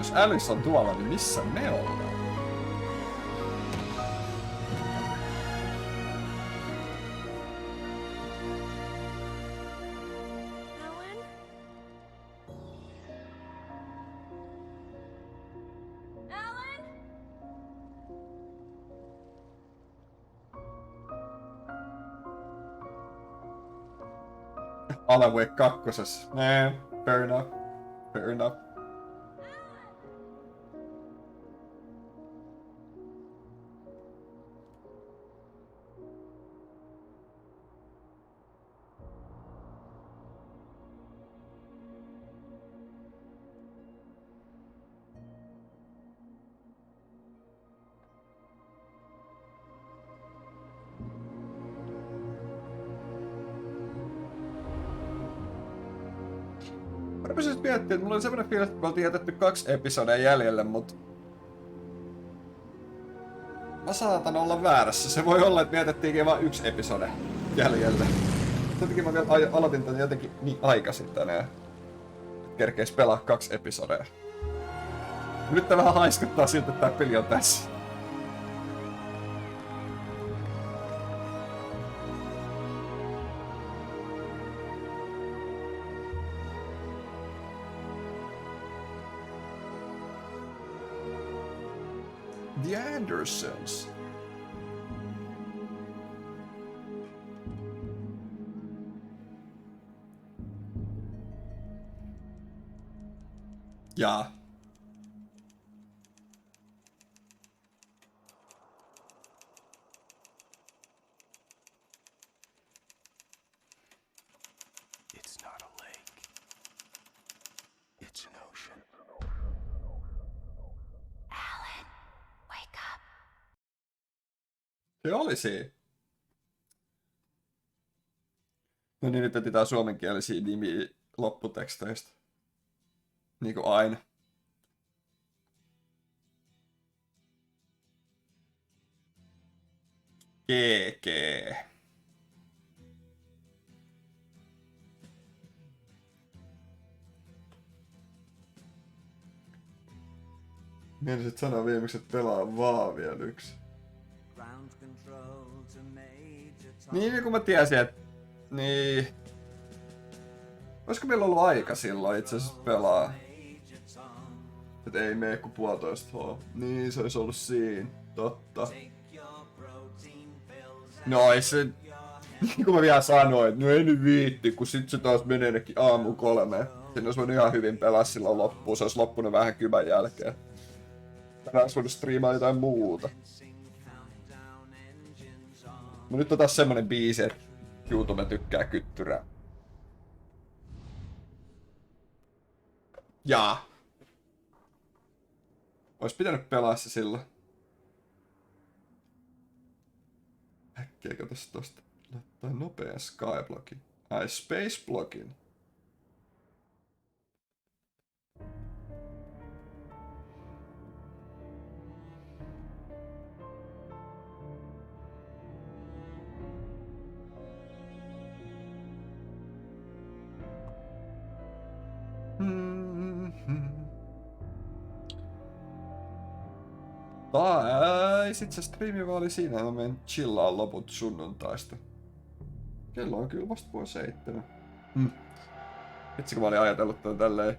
Jos Alice on tuolla, niin missä me ollaan? Alan Wake 2. Fair enough. Fair enough. Mä rupesin miettimään, että mulla oli semmonen fiilis, että me oltiin jätetty 2 episodia jäljelle, mut mä saatan olla väärässä. Se voi olla, että me jätettiinkin vain 1 episode jäljelle. Jotenkin mä vielä aloitin tän jotenkin niin aikaisin tänään, että kerkeis pelaa 2 episodia. Nyt tää vähän haiskuttaa siltä, että tää peli on tässä. The Andersons. Ja. It's not a lake. It's an ocean. Se oli siinä. No niin, nyt etsitään suomenkielisiä nimiä lopputeksteistä. Niinku aina. GG. Mielisit sanoa viimeksi, että pelaa vaan vielä 1. Niin, kun mä tiesin, että... Niin... Olisiko meillä ollut aika silloin itse asiassa pelaa? Et ei mene kuin 1,5 H. Niin, se olisi ollut siinä. Totta. No ei se... Niin kuin mä vielä sanoin, että no ei nyt viitti, kun sit se taas menee nekin aamu 3. Sen olisi voinut ihan hyvin pelaa silloin loppuun. Se olisi loppunut vähän kymän jälkeen. Tänään olisi voinut striimaa jotain muuta. Mut nyt on taas semmonen biisi, että YouTube tykkää kyttyrää. Jaa. Ois pitänyt pelaa se silloin. Äkkiä katos tosta. Laittaa nopean Skyblockin. Ai Space Blockin. Tai sit se striimi vaan oli siinä, mä menen chillaan loput sunnuntaista. Kello on kyllä vasta 7:30. Vitsi kun mä olin ajatellut tän tälleen.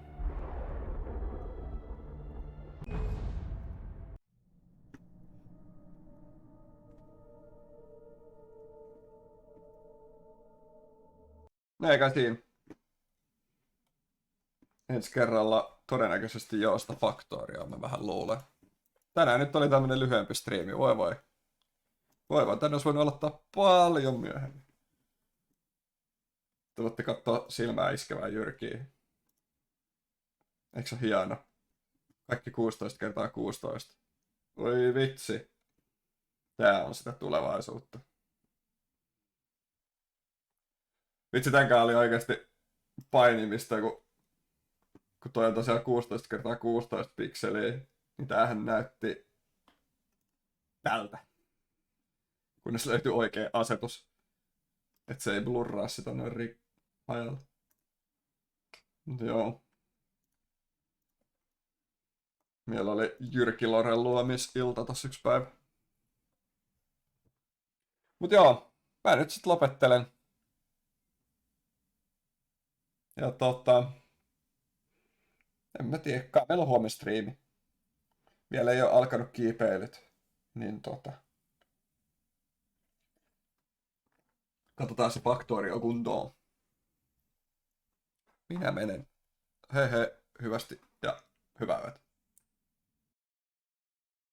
No eikä siinä. Ensi kerralla todennäköisesti joosta faktoria, mä vähän luulen. Tänään nyt oli tämmönen lyhyempi striimi, voi voi. Voi voi, tänne olisi voinut aloittaa paljon myöhemmin. Te voitte katsoa silmää iskevää Jyrkiä. Eikö se ole hieno? Kaikki 16 × 16. Oi vitsi. Tää on sitä tulevaisuutta. Vitsi, tämänkään oli oikeasti painimista, kun toi on tosiaan 16 × 16 pikseliä. Niin tämähän näytti tältä. Kunnes löytyi oikea asetus. Että se ei blurraa sitä noin ajalla. Mut joo. Meillä oli Jyrki Loren luomisilta tossa yksi päivä. Mut joo, mä nyt sit lopettelen. Ja en mä tiedä, meillä on huomenna striimi. Vielä ei ole alkanut kiipeilyt. Niin katsotaan se Factorio kuntoon. Minä menen. Hei hei, hyvästi ja hyvää yötä.